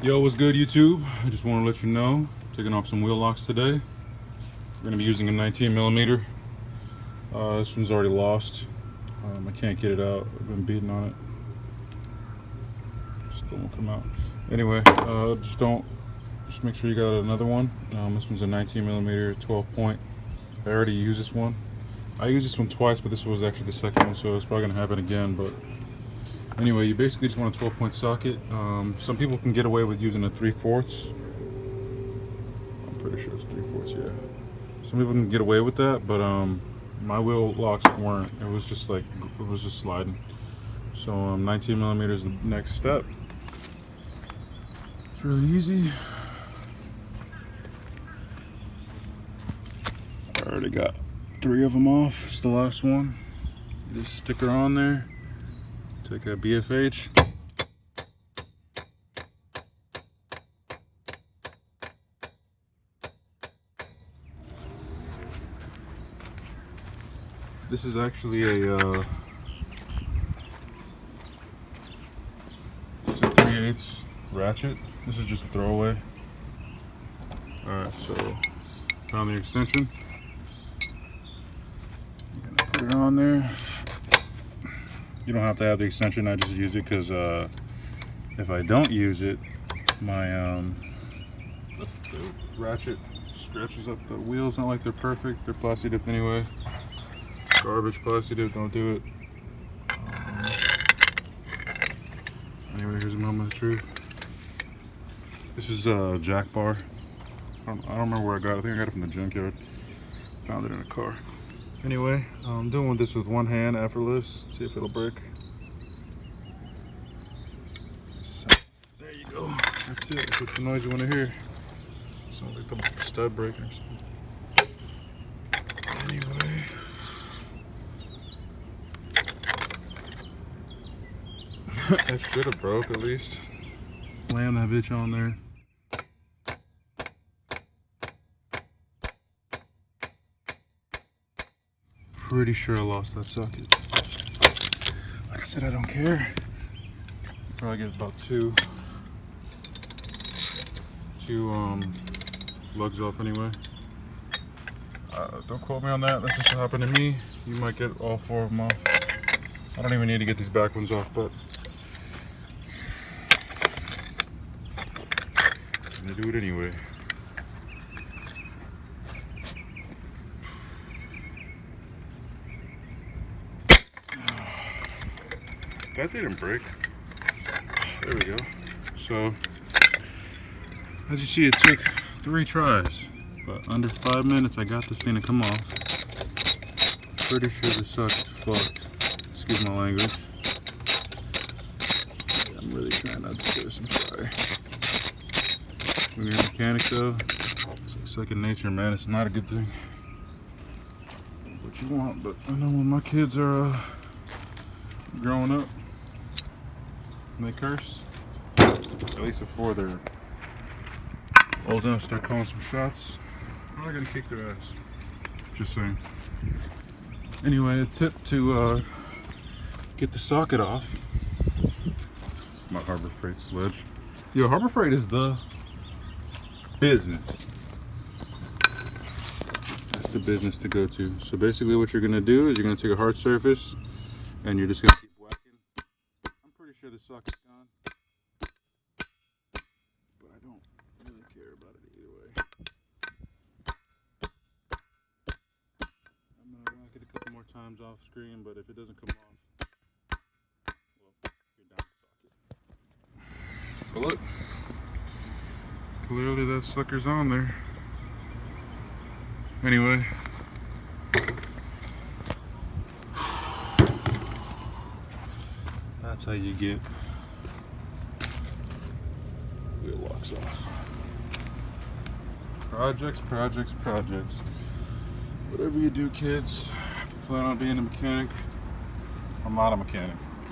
Yo, what's good, YouTube? I just want to let you know, taking off some wheel locks today. We're going to be using a 19mm. This one's already lost. I can't get it out. I've been beating on it. Still won't come out. Anyway, just make sure you got another one. This one's a 19mm 12 point. I already used this one. I used this one twice, but this was actually the second one, so it's probably going to happen again. But anyway, you basically just want a 12 point socket. Some people can get away with using a 3/4. I'm pretty sure it's 3/4, yeah. Some people can get away with that, but my wheel locks weren't. It was just sliding. So 19mm is the next step. It's really easy. I already got 3 of them off. It's the last one. This sticker on there. Take a BFH. This is actually a it's a 3/8 ratchet. This is just a throwaway. Alright, so found the extension. I'm gonna put it on there. You don't have to have the extension, I just use it because if I don't use it, my the ratchet stretches up the wheels. Not like they're perfect, they're plasti dipped anyway. Garbage plasti dip, don't do it. Anyway, here's a moment of truth. This is a jack bar. I don't remember where I got it. I think I got it from the junkyard. Found it in a car. Anyway, I'm doing this with one hand, effortless. See if it'll break. There you go. That's it. That's the noise you want to hear. Sounds like the stud breaking or something. Anyway. That should have broke at least. Land that bitch on there. Pretty sure I lost that socket. Like I said, I don't care. Probably get about two lugs off anyway. Don't quote me on that. That's just what happened to me. You might get all 4 of them off. I don't even need to get these back ones off, but I'm gonna do it anyway. That didn't break. There we go. So, as you see, it took 3 tries, but under 5 minutes, I got this thing to come off. Pretty sure this sucks fucked. Excuse my language. I'm really trying not to curse. I'm sorry. When you're a mechanic, though, it's like second nature, man. It's not a good thing. What you want, but I know when my kids are growing up, and they curse, at least before they're old enough to start calling some shots, I'm not gonna kick their ass. Just saying. Anyway, a tip to get the socket off. My Harbor Freight sledge. Yo, Harbor Freight is the business. That's the business to go to. So basically what you're gonna do is you're gonna take a hard surface and you're just gonna keep whacking. I'm pretty sure the socket's gone, but I don't really care about it either way. I'm gonna whack it a couple more times off screen, but if it doesn't come off, well, you're down the socket. But look, clearly that sucker's on there. Anyway, that's how you get wheel locks off. Projects. Whatever you do, kids, if you plan on being a mechanic, I'm not a mechanic.